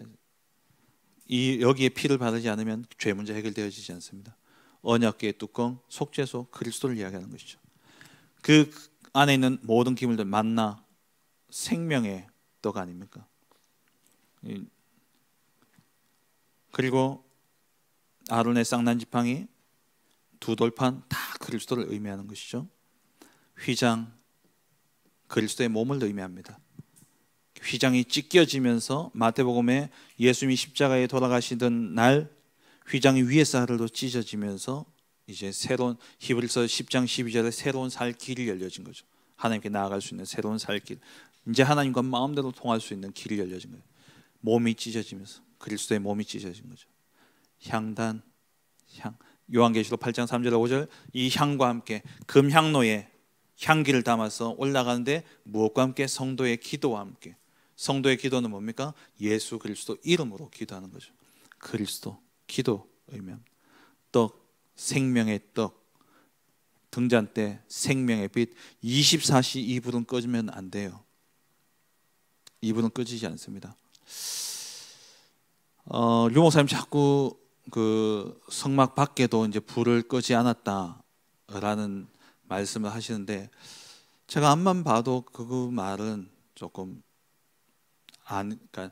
여기에 피를 바르지 않으면 죄 문제 해결되어지지 않습니다. 언약궤의 뚜껑, 속죄소, 그리스도를 이야기하는 것이죠. 그 안에 있는 모든 기물들 만나 생명의 떡 아닙니까? 그리고 아론의 쌍난 지팡이, 두 돌판 다 그리스도를 의미하는 것이죠. 휘장, 그리스도의 몸을 의미합니다. 휘장이 찢겨지면서 마태복음에 예수님이 십자가에 돌아가시던 날 휘장이 위에서 아래로 찢어지면서 이제 새로운 히브리서 10장 12절에 새로운 살 길이 열려진 거죠. 하나님께 나아갈 수 있는 새로운 살 길. 이제 하나님과 마음대로 통할 수 있는 길이 열려진 거예요. 몸이 찢어지면서 그리스도의 몸이 찢어진 거죠. 향단, 요한계시록 8장 3절 5절 이 향과 함께 금향로에 향기를 담아서 올라가는데 무엇과 함께? 성도의 기도와 함께. 성도의 기도는 뭡니까? 예수 그리스도 이름으로 기도하는 거죠. 그리스도, 기도 의미합니다. 떡, 생명의 떡, 등잔 때 생명의 빛. 24시 이 불은 꺼지면 안 돼요. 이 불은 꺼지지 않습니다. 류 목사님 자꾸 그 성막 밖에도 이제 불을 끄지 않았다라는 말씀을 하시는데 제가 앞만 봐도 그 말은 조금 그러니까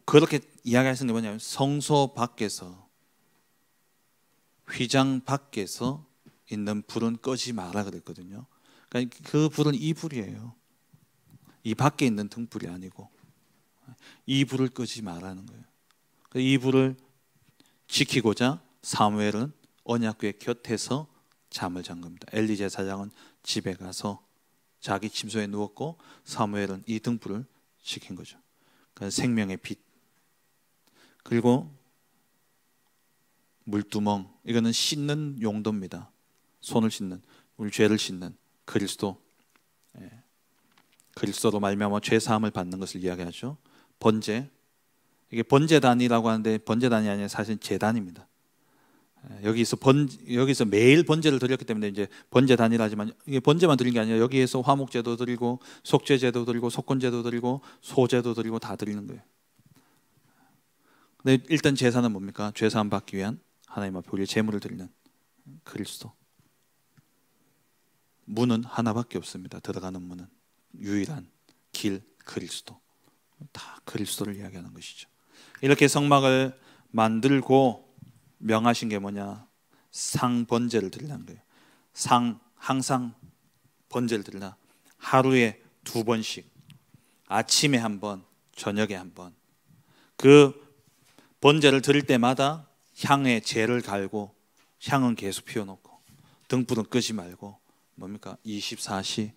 그렇게 이야기하시는 게 뭐냐면 성소 밖에서 휘장 밖에서 있는 불은 끄지 마라 그랬거든요. 그러니까 그 불은 이 불이에요. 이 밖에 있는 등불이 아니고 이 불을 끄지 말라는 거예요. 이 불을 지키고자 사무엘은 언약궤 곁에서 잠을 잔 겁니다. 엘리 제사장은 집에 가서 자기 침소에 누웠고 사무엘은 이 등불을 지킨 거죠. 그러니까 생명의 빛. 그리고 물두멍, 이거는 씻는 용도입니다. 손을 씻는, 우리 죄를 씻는 그리스도. 그리스도로 말미암아 죄 사함을 받는 것을 이야기하죠. 번제, 이게 번제단이라고 하는데 번제단이 아니라 사실 제단입니다. 여기서 매일 번제를 드렸기 때문에 이제 번제단이라 하지만 이게 번제만 드린 게 아니라 여기에서 화목제도 드리고 속죄제도 드리고 속건제도 드리고 소제도 드리고 다 드리는 거예요. 근데 일단 제사는 뭡니까? 죄 사함 받기 위한 하나님 앞에 우리의 제물을 드리는 그리스도. 문은 하나밖에 없습니다. 들어가는 문은 유일한 길 그리스도. 다 그리스도를 이야기하는 것이죠. 이렇게 성막을 만들고 명하신 게 뭐냐? 상번제를 드리라는 거예요. 항상 번제를 드리라. 하루에 2번씩, 아침에 1번, 저녁에 1번. 그 번제를 드릴 때마다 향에 재를 갈고 향은 계속 피워놓고 등불은 끄지 말고 뭡니까? 24시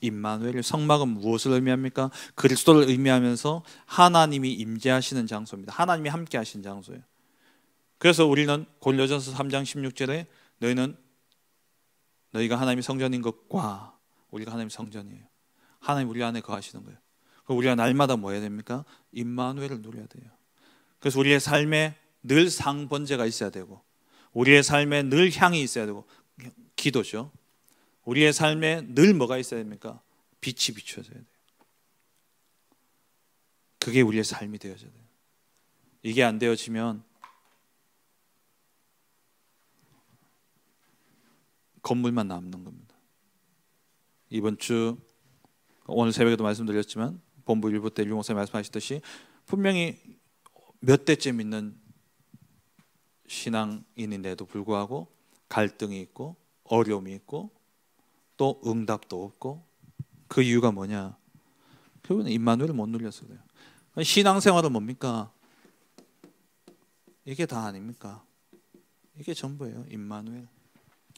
임마누엘. 성막은 무엇을 의미합니까? 그리스도를 의미하면서 하나님이 임재하시는 장소입니다. 하나님이 함께 하시는 장소예요. 그래서 우리는 고린도전서 3장 16절에 너희가 하나님의 성전인 것과 우리가 하나님의 성전이에요. 하나님 우리 안에 거하시는 거예요. 우리가 날마다 뭐 해야 됩니까? 임마누엘을 누려야 돼요. 그래서 우리의 삶에 늘 상번제가 있어야 되고 우리의 삶에 늘 향이 있어야 되고 기도죠. 우리의 삶에 늘 뭐가 있어야 됩니까? 빛이 비춰져야 돼요. 그게 우리의 삶이 되어져야 돼요. 이게 안 되어지면 건물만 남는 겁니다. 이번 주 오늘 새벽에도 말씀드렸지만 본부 일부 때 유목사님 말씀하셨듯이 분명히 몇 대째 믿는 신앙인인데도 불구하고 갈등이 있고 어려움이 있고 또 응답도 없고 그 이유가 뭐냐? 그분은 임마누엘을 못 누려서 그래요. 신앙생활은 뭡니까? 이게 다 아닙니까? 이게 전부예요. 임마누엘.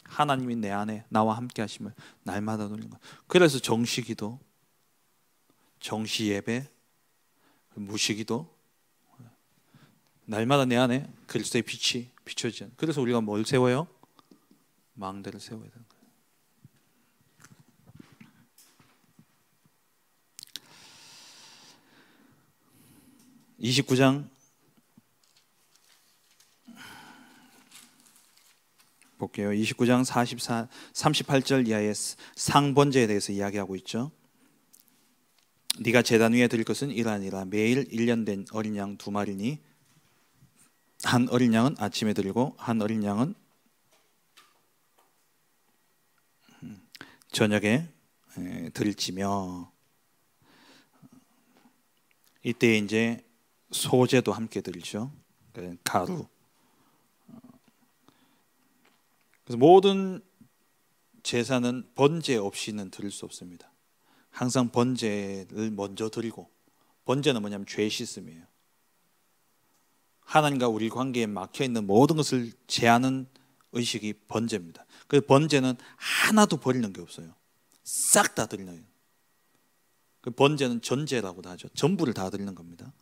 하나님이 내 안에 나와 함께 하심을 날마다 누리는 것. 그래서 정시기도, 정시예배, 무시기도 날마다 내 안에 그리스도의 빛이 비춰지는. 그래서 우리가 뭘 세워요? 망대를 세워야 되는 거예요. (29장) 볼게요. 29장 38절 이하의 상번제에 대해서 이야기하고 있죠. 네가 제단 위에 드릴 것은 이러하니라. 매일 1년 된 어린 양 2마리니 한 어린 양은 아침에 드리고 한 어린 양은 저녁에 드릴지며. 이때 이제 소제도 함께 드리죠. 가루. 그래서 모든 제사는 번제 없이는 드릴 수 없습니다. 항상 번제를 먼저 드리고, 번제는 뭐냐면 죄 씻음이에요. 하나님과 우리 관계에 막혀있는 모든 것을 제하는 의식이 번제입니다. 그 번제는 하나도 버리는 게 없어요. 싹 다 드리는 거예요. 그 번제는 전제라고도 하죠. 전부를 다 드리는 겁니다.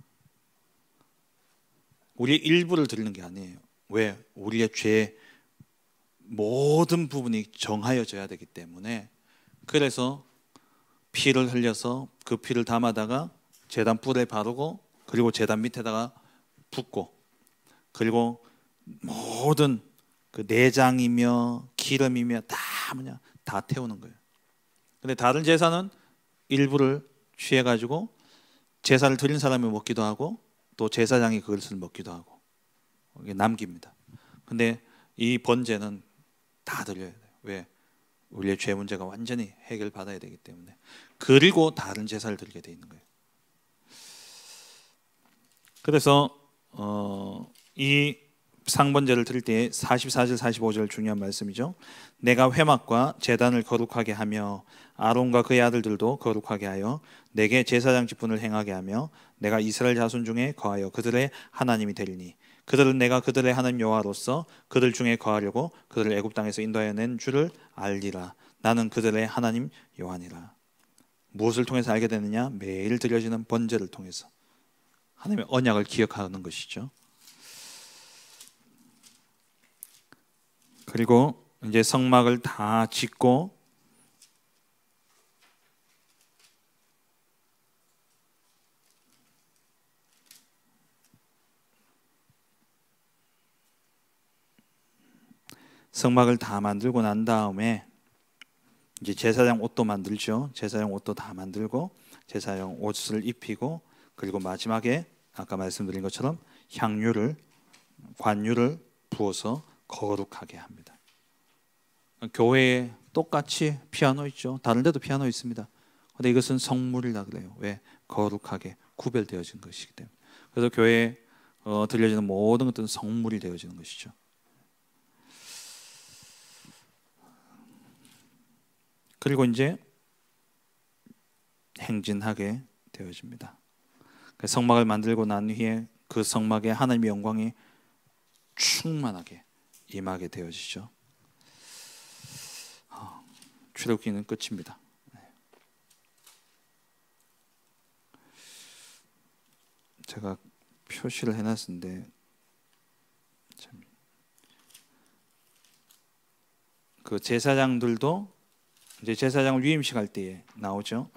우리의 일부를 드리는 게 아니에요. 왜? 우리의 죄 모든 부분이 정하여져야 되기 때문에. 그래서 피를 흘려서 그 피를 담아다가 제단 뿔에 바르고 그리고 제단 밑에다가 붓고 그리고 모든 그 내장이며 기름이며 다 태우는 거예요. 근데 다른 제사는 일부를 취해가지고 제사를 드린 사람이 먹기도 하고 또 제사장이 그것을 먹기도 하고 이게 남깁니다. 근데 이 번제는 다 드려야 돼요. 왜? 우리의 죄 문제가 완전히 해결받아야 되기 때문에. 그리고 다른 제사를 드리게 돼 있는 거예요. 그래서 이 상번제를 드릴 때 44절 45절 중요한 말씀이죠. 내가 회막과 제단을 거룩하게 하며 아론과 그의 아들들도 거룩하게 하여 내게 제사장 직분을 행하게 하며 내가 이스라엘 자손 중에 거하여 그들의 하나님이 되리니 그들은 내가 그들의 하나님 여호와로서 그들 중에 거하려고 그들을 애굽 땅에서 인도하여 낸 줄을 알리라. 나는 그들의 하나님 여호와니라. 무엇을 통해서 알게 되느냐? 매일 드려지는 번제를 통해서 하나님의 언약을 기억하는 것이죠. 그리고 이제 성막을 다 짓고 성막을 다 만들고 난 다음에 이제 제사장 옷도 만들죠. 제사장 옷도 다 만들고 제사장 옷을 입히고, 그리고 마지막에 아까 말씀드린 것처럼 향유를, 관유를 부어서 거룩하게 합니다. 교회에 똑같이 피아노 있죠. 다른 데도 피아노 있습니다. 근데 이것은 성물이라 그래요. 왜? 거룩하게 구별되어진 것이기 때문에. 그래서 교회에 들려지는 모든 것들은 성물이 되어지는 것이죠. 그리고 이제 행진하게 되어집니다. 성막을 만들고 난 후에 그 성막에 하나님의 영광이 충만하게 임하게 되어지죠. 출애굽기는 끝입니다. 제가 표시를 해놨는데 그 제사장들도 이제 제사장을 위임식할 때에 나오죠.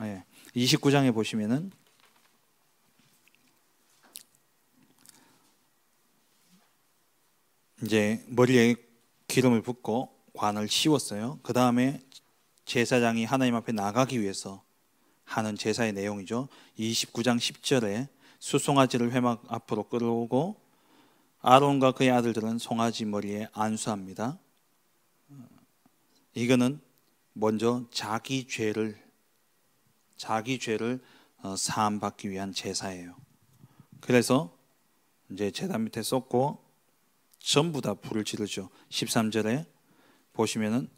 29장에 보시면은 이제 머리에 기름을 붓고 관을 씌웠어요. 그 다음에 제사장이 하나님 앞에 나가기 위해서 하는 제사의 내용이죠. 29장 10절에 수송아지를 회막 앞으로 끌어오고 아론과 그의 아들들은 송아지 머리에 안수합니다. 이거는 먼저 자기 죄를 사함받기 위한 제사예요. 그래서 이제 제단 밑에 쏟고 전부 다 불을 지르죠. 13절에 보시면은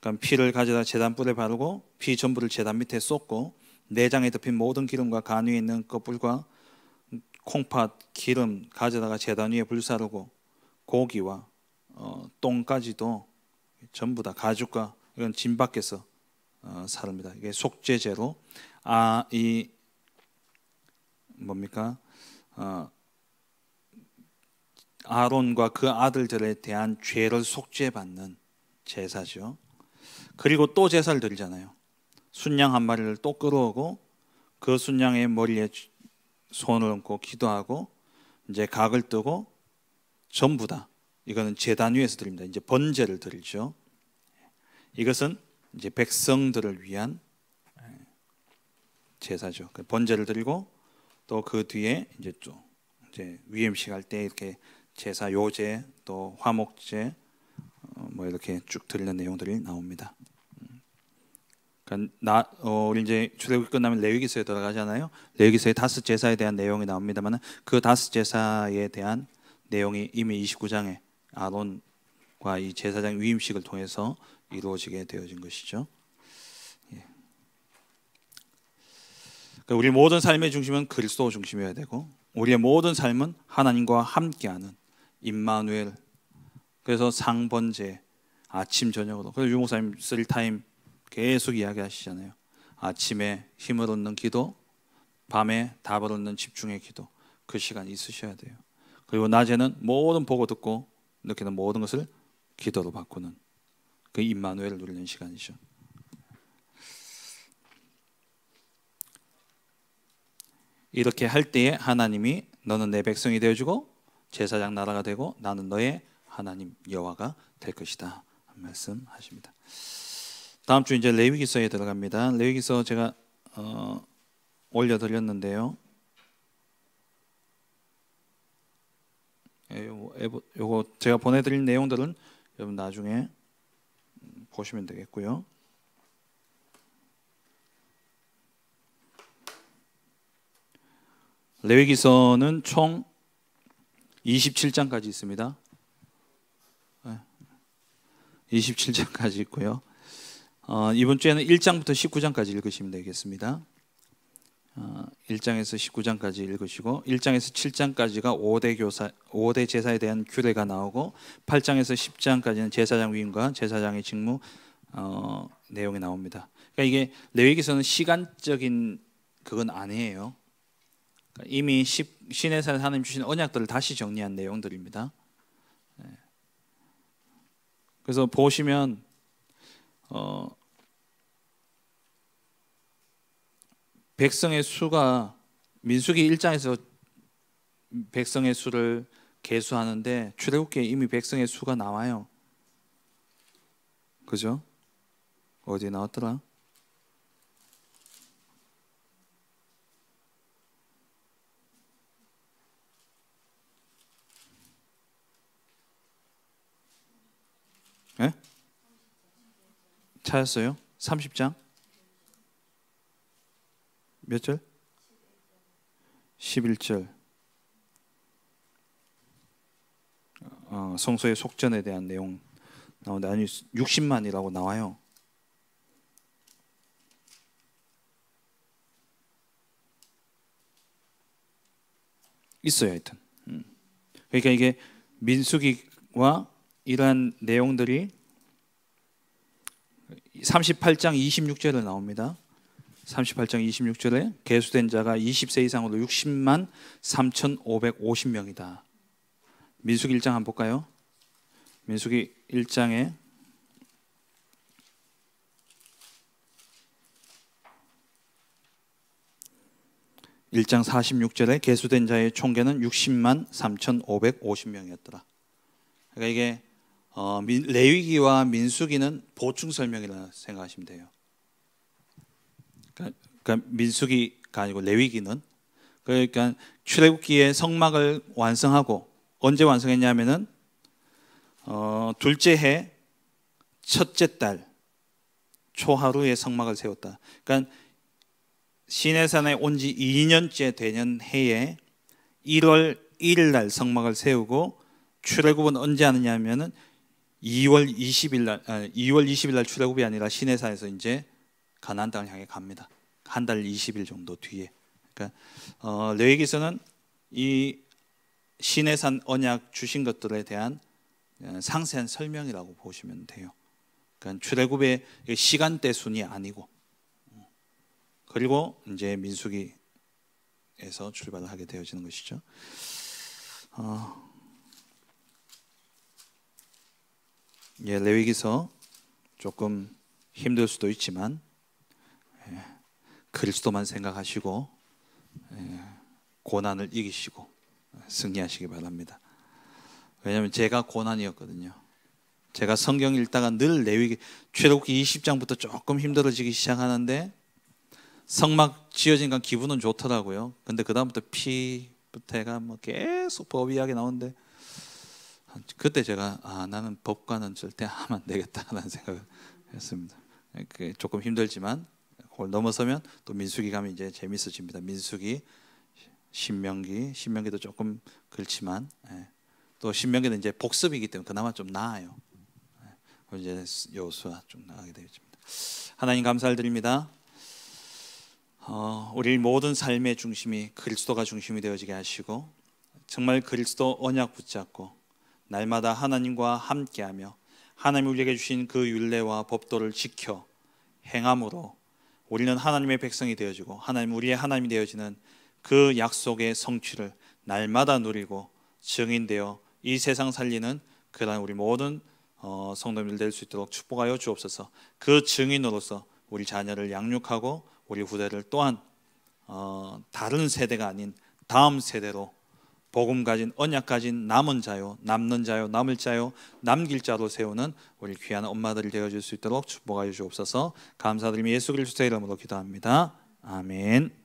그러니까 피를 가져다 제단 뿔에 바르고 피 전부를 제단 밑에 쏟고 내장에 덮인 모든 기름과 간 위에 있는 껍질과 콩팥, 기름 가져다가 제단 위에 불사르고 고기와 똥까지도 전부 다 가죽과 이건 진 밖에서 사릅니다. 이게 속죄제로 이 뭡니까? 아론과 그 아들들에 대한 죄를 속죄받는 제사죠. 그리고 또 제사를 드리잖아요. 순양 한 마리를 또 끌어오고 그 순양의 머리에 손을 얹고 기도하고 이제 각을 뜨고 전부 다 이거는 제단 위에서 드립니다. 이제 번제를 드리죠. 이것은 이제 백성들을 위한 제사죠. 번제를 드리고 또 그 뒤에 이제 또 이제 위임식 할 때 이렇게 제사 요제 또 화목제 뭐 이렇게 쭉 드리는 내용들이 나옵니다. 그러니까 우리 이제 출애굽이 끝나면 레위기서에 들어가잖아요. 레위기서에 다섯 제사에 대한 내용이 나옵니다만 그 다섯 제사에 대한 내용이 이미 29장에 아론과 이 제사장 위임식을 통해서 이루어지게 되어진 것이죠. 그러니까 우리 모든 삶의 중심은 그리스도 중심이어야 되고 우리의 모든 삶은 하나님과 함께하는 임마누엘. 그래서 상번제 아침 저녁으로. 그래서 유목사님 3타임 계속 이야기하시잖아요. 아침에 힘을 얻는 기도, 밤에 답을 얻는 집중의 기도. 그 시간이 있으셔야 돼요. 그리고 낮에는 모든 보고 듣고 느끼는 모든 것을 기도로 바꾸는 그 임마누엘을 누리는 시간이죠. 이렇게 할 때에 하나님이 너는 내 백성이 되어주고 제사장 나라가 되고 나는 너의 하나님 여호와가 될 것이다 말씀하십니다. 다음 주 이제 레위기서에 들어갑니다. 레위기서 제가 올려드렸는데요. 요거 제가 보내드린 내용들은 여러분 나중에 보시면 되겠고요. 레위기서는 총 27장까지 있습니다. 27장까지 있고요. 이번 주에는 1장부터 19장까지 읽으시면 되겠습니다. 1장에서 19장까지 읽으시고 1장에서 7장까지가 5대 제사에 대한 규례가 나오고 8장에서 10장까지는 제사장 위임과 제사장의 직무 내용이 나옵니다. 그러니까 이게 레위기서는 시간적인 그건 아니에요. 그러니까 이미 시내산에서 하나님 주신 언약들을 다시 정리한 내용들입니다. 그래서 보시면 백성의 수가 민수기 1장에서 백성의 수를 계수하는데 출애굽기에 이미 백성의 수가 나와요. 그죠? 어디에 나왔더라? 네? 찾았어요? 30장? 몇 절? 11절. 성소의 속전에 대한 내용 나오는데 아니 60만이라고 나와요. 있어요, 하여튼. 그러니까 이게 민수기와 이러한 내용들이 38장 26절에 나옵니다. 38장 26절에 계수된 자가 20세 이상으로 60만 3,550명이다. 민수기 1장 한번 볼까요? 민수기 1장에 1장 46절에 계수된 자의 총계는 60만 3,550명이었더라. 그러니까 이게 레위기와 민수기는 보충 설명이라 생각하시면 돼요. 그러니까 민수기가 아니고 레위기는 그러니까 출애굽기에 성막을 완성하고 언제 완성했냐면은 둘째 해 첫째 달 초하루에 성막을 세웠다. 그러니까 시내산에 온 지 2년째 되는 해에 1월 1일 날 성막을 세우고 출애굽은 언제 하느냐면은 2월 20일 날 출애굽이 아니라 시내산에서 이제 가나안 땅을 향해 갑니다. 한 달 20일 정도 뒤에. 그러니까 레위기서는 이 시내산 언약 주신 것들에 대한 상세한 설명이라고 보시면 돼요. 그러니까 출애굽의 시간대 순이 아니고 그리고 이제 민수기에서 출발을 하게 되어지는 것이죠. 레위기서 조금 힘들 수도 있지만 그리스도만 생각하시고 고난을 이기시고 승리하시기 바랍니다. 왜냐하면 제가 고난이었거든요. 제가 성경 읽다가 늘 레위기 출애굽기 20장부터 조금 힘들어지기 시작하는데 성막 지어진 건 기분은 좋더라고요. 근데 그 다음부터 피부터 해가 뭐 계속 법 이야기 나오는데 그때 제가 나는 법과는 절대 하면 안 되겠다라는 생각을 했습니다. 조금 힘들지만 그걸 넘어서면 또 민수기 가면 이제 재밌어집니다. 민수기, 신명기도 조금 그렇지만 또 신명기는 이제 복습이기 때문에 그나마 좀 나아요. 이제 여호수아 좀 나가게 되겠습니다. 하나님 감사를 드립니다. 우리 모든 삶의 중심이 그리스도가 중심이 되어지게 하시고 정말 그리스도 언약 붙잡고 날마다 하나님과 함께하며 하나님이 우리에게 주신 그 율례와 법도를 지켜 행함으로 우리는 하나님의 백성이 되어지고 하나님 우리의 하나님이 되어지는 그 약속의 성취를 날마다 누리고 증인되어 이 세상 살리는 그러한 우리 모든 성도님들 될 수 있도록 축복하여 주옵소서. 그 증인으로서 우리 자녀를 양육하고 우리 후대를 또한 다른 세대가 아닌 다음 세대로 복음 가진 언약 가진 남은 자요 남는 자요 남을 자요 남길 자로 세우는 우리 귀한 엄마들이 되어줄 수 있도록 축복하여 주옵소서. 감사드리며 예수 그리스도의 이름으로 기도합니다. 아멘.